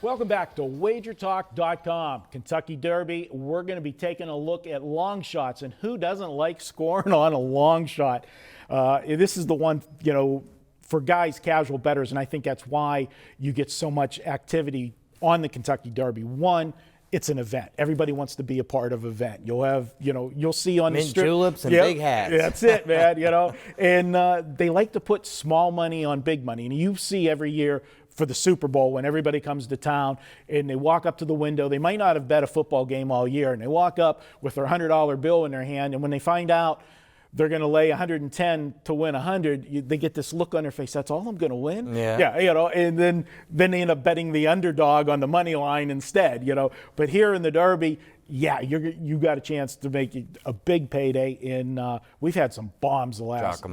Welcome back to WagerTalk.com. Kentucky Derby. We're going to be taking a look at long shots, and who doesn't like scoring on a long shot? This is the one, for guys, casual bettors, and I think that's why you get so much activity on the Kentucky Derby. One, it's an event. Everybody wants to be a part of an event. You'll have, you'll see on the strip. Mint juleps and big hats. That's it, man, And they like to put small money on big money. And you see every year for the Super Bowl when everybody comes to town and they walk up to the window. They might not have bet a football game all year, and they walk up with their $100 bill in their hand, and when they find out they're going to lay 110 to win 100, they get this look on their face. That's all I'm going to win? Yeah. And then they end up betting the underdog on the money line instead, But here in the Derby, you got a chance to make a big payday. And we've had some bombs the last,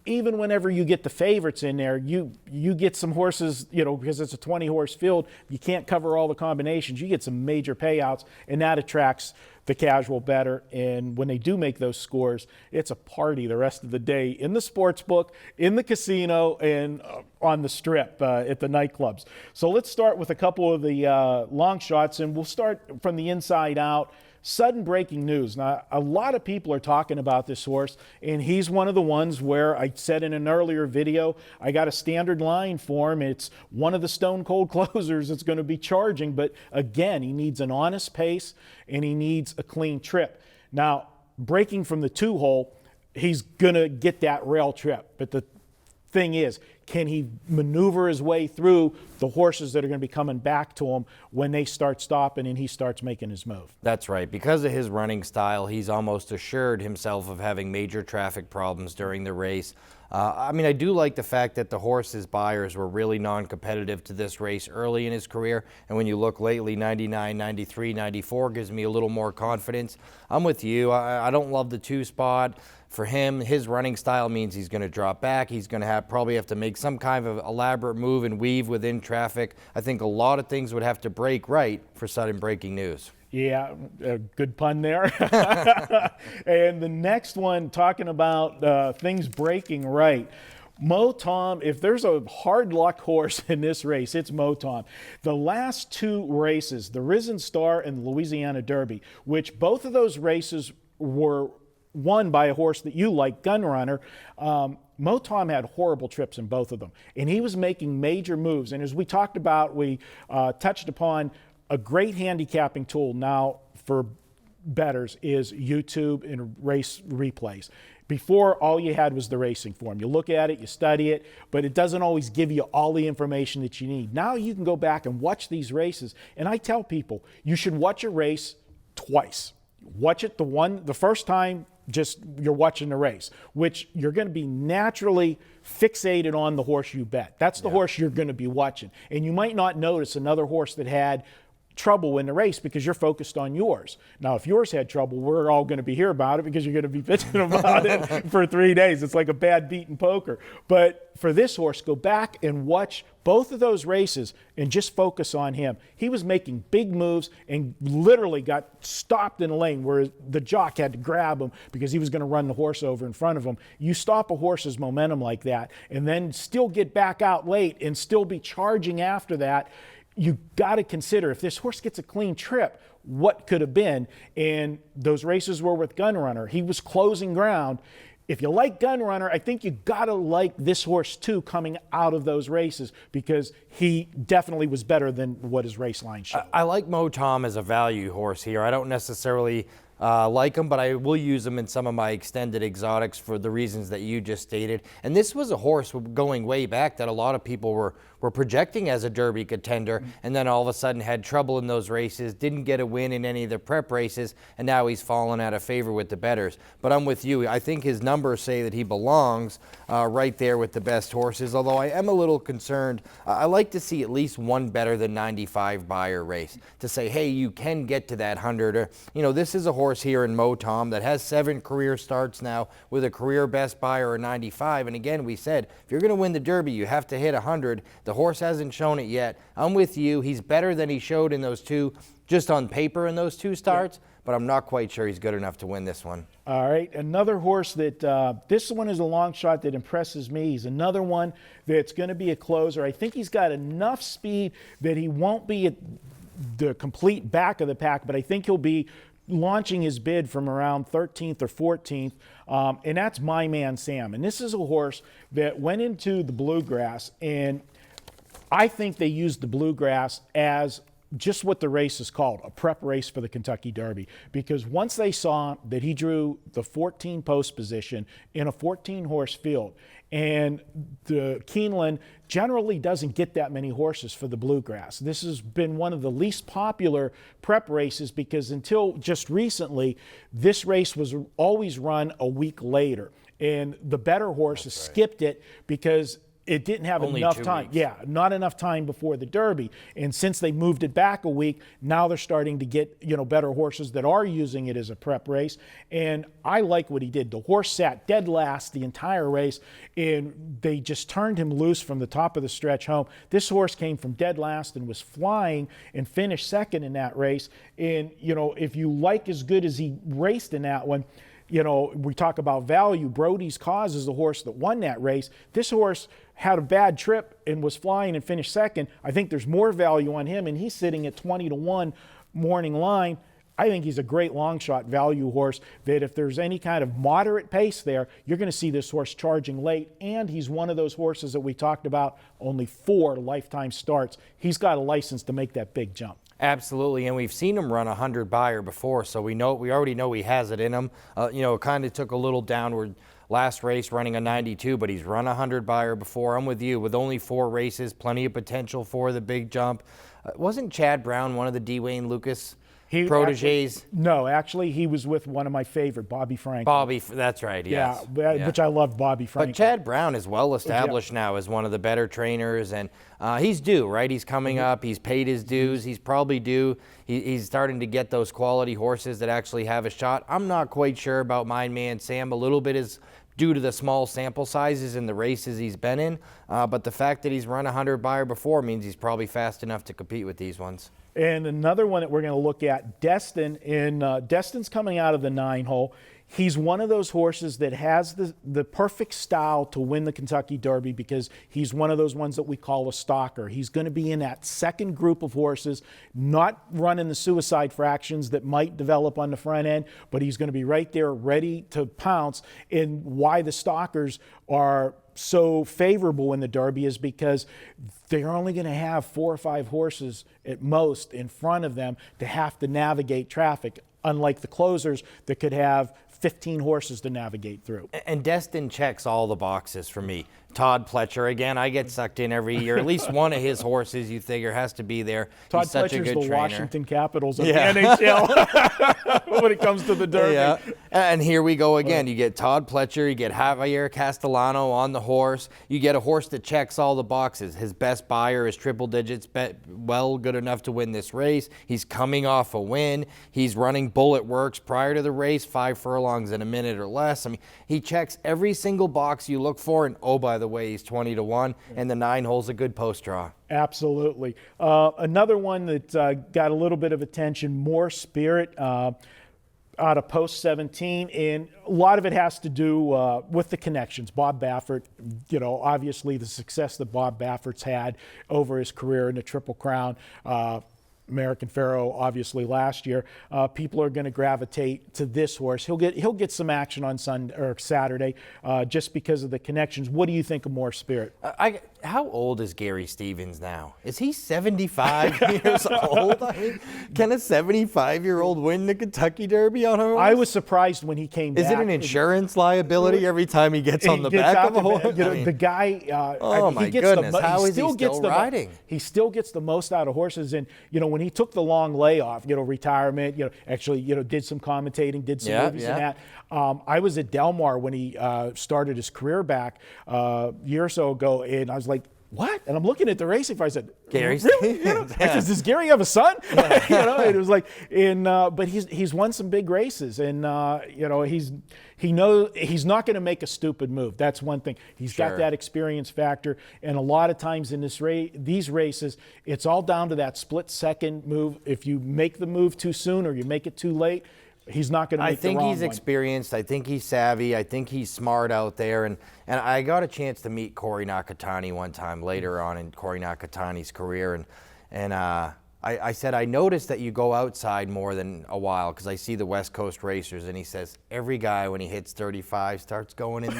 even whenever you get the favorites in there, you get some horses, because it's a 20-horse field. You can't cover all the combinations. You get some major payouts, and that attracts the casual bettor. And when they do make those scores, it's a party the rest of the day in the sports book, in the casino, and on the strip at the nightclubs. So let's start with a couple of the long shots, and we'll start from the inside out. Suddenbreakingnews. Now, a lot of people are talking about this horse, and he's one of the ones where I said in an earlier video, I got a standard line for him. It's one of the stone cold closers that's going to be charging, but again, he needs an honest pace and he needs a clean trip. Now, breaking from the 2-hole, he's going to get that rail trip, but the thing is, can he maneuver his way through the horses that are going to be coming back to him when they start stopping and he starts making his move? That's right. Because of his running style, he's almost assured himself of having major traffic problems during the race. I do like the fact that the horse's buyers were really non-competitive to this race early in his career. And when you look lately, 99, 93, 94 gives me a little more confidence. I'm with you. I don't love the 2 spot. For him, his running style means he's going to drop back. He's going to probably have to make some kind of elaborate move and weave within traffic. I think a lot of things would have to break right for Suddenbreakingnews. Yeah, good pun there. And the next one, talking about things breaking right. Motown, if there's a hard luck horse in this race, it's Motown. The last 2 races, the Risen Star and the Louisiana Derby, which both of those races were won by a horse that you like, Gunrunner. Motown had horrible trips in both of them, and he was making major moves. And as we talked about, we touched upon a great handicapping tool now for bettors is YouTube and race replays. Before, all you had was the racing form. You look at it, you study it, but it doesn't always give you all the information that you need. Now you can go back and watch these races, and I tell people you should watch a race twice. Watch it the first time, just you're watching the race, which you're going to be naturally fixated on the horse you bet. That's the horse you're going to be watching. And you might not notice another horse that had trouble in the race because you're focused on yours. Now, if yours had trouble, we're all going to be here about it because you're going to be bitching about it for 3 days. It's like a bad beat in poker. But for this horse, go back and watch both of those races and just focus on him. He was making big moves and literally got stopped in a lane where the jock had to grab him because he was going to run the horse over in front of him. You stop a horse's momentum like that and then still get back out late and still be charging after that. You got to consider if this horse gets a clean trip, what could have been. And those races were with Gunrunner. He was closing ground. If you like Gunrunner, I think you got to like this horse too coming out of those races because he definitely was better than what his race line showed. I like Motown as a value horse here. I don't necessarily like him, but I will use him in some of my extended exotics for the reasons that you just stated. And this was a horse going way back that a lot of people were projecting as a Derby contender, and then all of a sudden had trouble in those races, didn't get a win in any of the prep races, and now he's fallen out of favor with the bettors. But I'm with you. I think his numbers say that he belongs right there with the best horses, although I am a little concerned. I like to see at least one better than 95 buyer race to say, hey, you can get to that 100. Or, this is a horse here in Motown that has 7 career starts now with a career best buyer of 95. And again, we said, if you're going to win the Derby, you have to hit 100. The horse hasn't shown it yet. I'm with you. He's better than he showed in those 2 just on paper in those 2 starts, but I'm not quite sure he's good enough to win this one. All right, another horse that this one is a long shot that impresses me. He's another one that's going to be a closer. I think he's got enough speed that he won't be at the complete back of the pack, but I think he'll be launching his bid from around 13th or 14th, and that's My Man Sam. And this is a horse that went into the Bluegrass, and I think they used the Bluegrass as just what the race is called, a prep race for the Kentucky Derby. Because once they saw that he drew the 14 post position in a 14-horse field, and the Keeneland generally doesn't get that many horses for the Bluegrass. This has been one of the least popular prep races because until just recently, this race was always run a week later. And the better horses skipped it because it didn't have Only enough 2 time. weeks. Yeah, not enough time before the Derby. And since they moved it back a week, now they're starting to get, better horses that are using it as a prep race. And I like what he did. The horse sat dead last the entire race, and they just turned him loose from the top of the stretch home. This horse came from dead last and was flying and finished second in that race. And, if you like as good as he raced in that one, we talk about value. Brody's Cause is the horse that won that race. This horse had a bad trip and was flying and finished second. I think there's more value on him, and he's sitting at 20-1 morning line. I think he's a great long shot value horse that if there's any kind of moderate pace there, you're going to see this horse charging late. And he's one of those horses that we talked about, only 4 lifetime starts. He's got a license to make that big jump. Absolutely, and we've seen him run 100 buyer before, so we already know he has it in him. It kind of took a little downward last race running a 92, but he's run 100 buyer before. I'm with you. With only 4 races, plenty of potential for the big jump. Wasn't Chad Brown one of the D. Wayne Lucas proteges? Actually, he was with one of my favorite, Bobby Franklin. That's right, yes. Yeah, which I love Bobby Franklin. But Chad Brown is well established now as one of the better trainers, and he's due, right? He's coming up. He's paid his dues. He's probably due. He's starting to get those quality horses that actually have a shot. I'm not quite sure about My Man Sam. A little bit is due to the small sample sizes in the races he's been in, but the fact that he's run 100 buyer before means he's probably fast enough to compete with these ones. And another one that we're going to look at, Destin. And Destin's coming out of the 9-hole. He's one of those horses that has the perfect style to win the Kentucky Derby because he's one of those ones that we call a stalker. He's going to be in that second group of horses, not running the suicide fractions that might develop on the front end, but he's going to be right there ready to pounce. And why the stalkers are so favorable in the Derby is because they're only going to have 4 or 5 horses at most in front of them to have to navigate traffic, unlike the closers that could have 15 horses to navigate through. And Destin checks all the boxes for me. Todd Pletcher, again, I get sucked in every year. At least one of his horses you figure has to be there. Todd He's such Pletcher's a good the trainer. Washington Capitals of the NHL when it comes to the Derby. Yeah. And here we go again. You get Todd Pletcher, you get Javier Castellano on the horse. You get a horse that checks all the boxes. His best buyer is triple digits, good enough to win this race. He's coming off a win. He's running bullet works prior to the race, 5 furlongs in a minute or less. I mean, he checks every single box you look for, and oh, by the way, he's 20-1, and the 9 hole's a good post draw. Absolutely. Another one that got a little bit of attention, Mor Spirit, out of post 17, and a lot of it has to do with the connections. Bob Baffert, obviously the success that Bob Baffert's had over his career in the Triple Crown, American Pharoah, obviously last year. People are going to gravitate to this horse. He'll get some action on Sunday or Saturday, just because of the connections. What do you think of Mor Spirit? How old is Gary Stevens now? Is he 75 years old? I mean, can a 75-year-old win the Kentucky Derby on a horse? I was surprised when he came back. Is it an insurance liability every time he gets on the back of a horse? The guy, my goodness, how is he still riding? He still gets the most out of horses. And, when he took the long layoff, retirement, actually, did some commentating, did some movies and that. I was at Del Mar when he started his career back a year or so ago, and I was like, what? And I'm looking at the racing fight. I said, Gary really? Stevens. I said, does Gary have a son? And it was like, but he's won some big races, and he knows he's not going to make a stupid move. That's one thing. He's got that experience factor, and a lot of times in these races, it's all down to that split-second move. If you make the move too soon or you make it too late, he's not going to make the wrong one. I think he's experienced. I think he's savvy. I think he's smart out there. And I got a chance to meet Corey Nakatani one time later on in Corey Nakatani's career. And I said, I noticed that you go outside more than a while because I see the West Coast racers. And he says, every guy when he hits 35 starts going in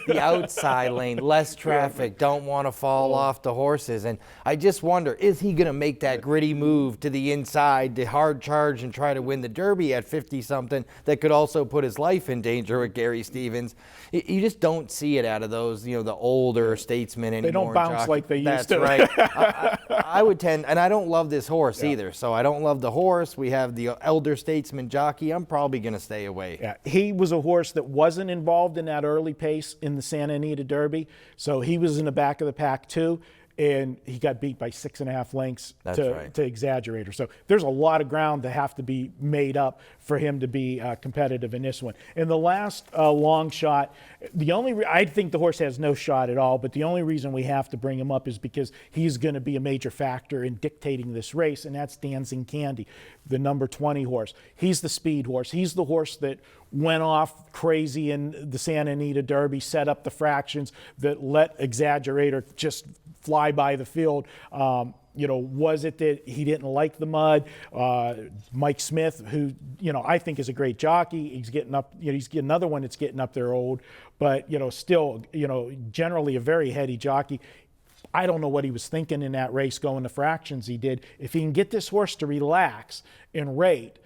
the outside lane, less traffic, don't want to fall off the horses. And I just wonder, is he going to make that gritty move to the inside, the hard charge, and try to win the Derby at 50-something that could also put his life in danger with Gary Stevens? You just don't see it out of those, the older statesmen anymore. They don't bounce like they used to. That's right. I would tend, and I don't love this horse either. So I don't love the horse. We have the elder statesman jockey. I'm probably going to stay away. Yeah, he was a horse that wasn't involved in that early pace in the Santa Anita Derby. So he was in the back of the pack too. And he got beat by 6.5 lengths to Exaggerator. So there's a lot of ground to have to be made up for him to be competitive in this one. In the last long shot, I think the horse has no shot at all, but the only reason we have to bring him up is because he's going to be a major factor in dictating this race, and that's Danzing Candy, the number 20 horse. He's the speed horse. He's the horse that went off crazy in the Santa Anita Derby, set up the fractions that let Exaggerator just fly by the field. Was it that he didn't like the mud? Mike Smith, who, I think is a great jockey. He's getting up, he's getting another one that's getting up there old, but, still, generally a very heady jockey. I don't know what he was thinking in that race going to fractions he did. If he can get this horse to relax and rate,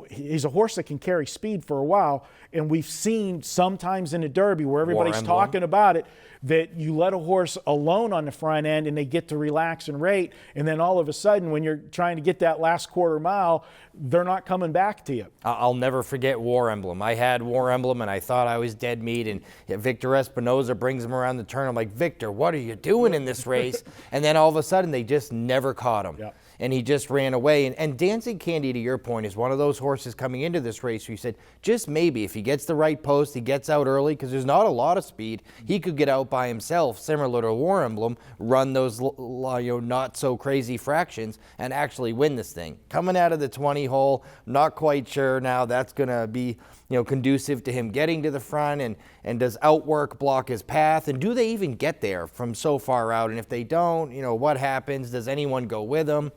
he's a horse that can carry speed for a while. And we've seen sometimes in the Derby where everybody's talking about it, that you let a horse alone on the front end and they get to relax and rate. And then all of a sudden, when you're trying to get that last quarter mile, they're not coming back to you. I'll never forget War Emblem. I had War Emblem and I thought I was dead meat. And Victor Espinoza brings him around the turn. I'm like, Victor, what are you doing in this race? And then all of a sudden, they just never caught him. Yep. And he just ran away. And Danzing Candy, to your point, is one of those horses coming into this race where you said, just maybe if he gets the right post, he gets out early, because there's not a lot of speed, he could get out by himself, similar to War Emblem, run those not so crazy fractions, and actually win this thing. Coming out of the 20 hole, not quite sure now that's going to be conducive to him getting to the front, and does outwork block his path, and do they even get there from so far out? And if they don't, what happens? Does anyone go with them?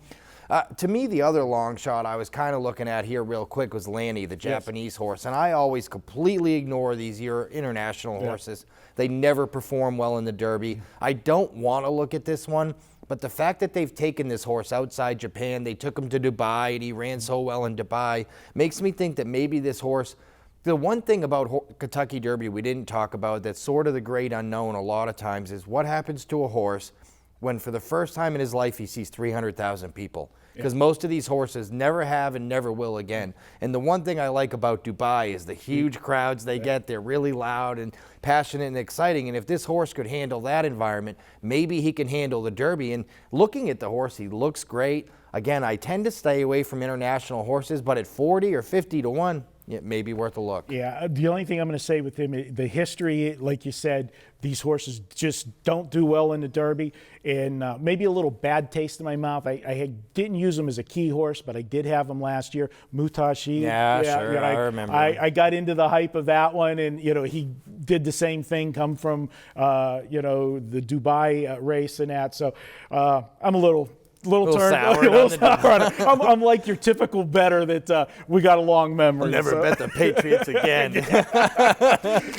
To me, the other long shot I was kind of looking at here real quick was Lanny, the Japanese horse. And I always completely ignore these international horses. They never perform well in the Derby. I don't want to look at this one, but the fact that they've taken this horse outside Japan, they took him to Dubai, and he ran so well in Dubai, makes me think that maybe this horse, the one thing about Kentucky Derby we didn't talk about that's sort of the great unknown a lot of times is what happens to a horse when for the first time in his life he sees 300,000 people. Because most of these horses never have and never will again. And the one thing I like about Dubai is the huge crowds they get. They're really loud and passionate and exciting. And if this horse could handle that environment, maybe he can handle the Derby. And looking at the horse, he looks great. Again, I tend to stay away from international horses, but at 40 or 50 to 1, it may be worth a look. Yeah, the only thing I'm going to say with him, the history, like you said, these horses just don't do well in the Derby, and maybe a little bad taste in my mouth. I didn't use him as a key horse, but I did have him last year. Mutashi. Yeah, sure, I remember. I got into the hype of that one, and he did the same thing, come from the Dubai race and that. So I'm a little sour. I'm like your typical bettor that we got a long memory. Never bet the Patriots again.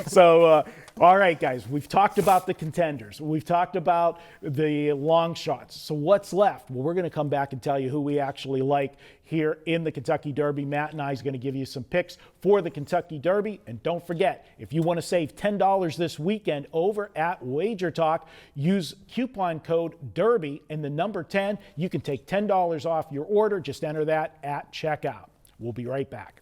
So, all right, guys, we've talked about the contenders. We've talked about the long shots. So what's left? Well, we're going to come back and tell you who we actually like here in the Kentucky Derby. Matt and I is going to give you some picks for the Kentucky Derby. And don't forget, if you want to save $10 this weekend over at Wager Talk, use coupon code DERBY and the number 10. You can take $10 off your order. Just enter that at checkout. We'll be right back.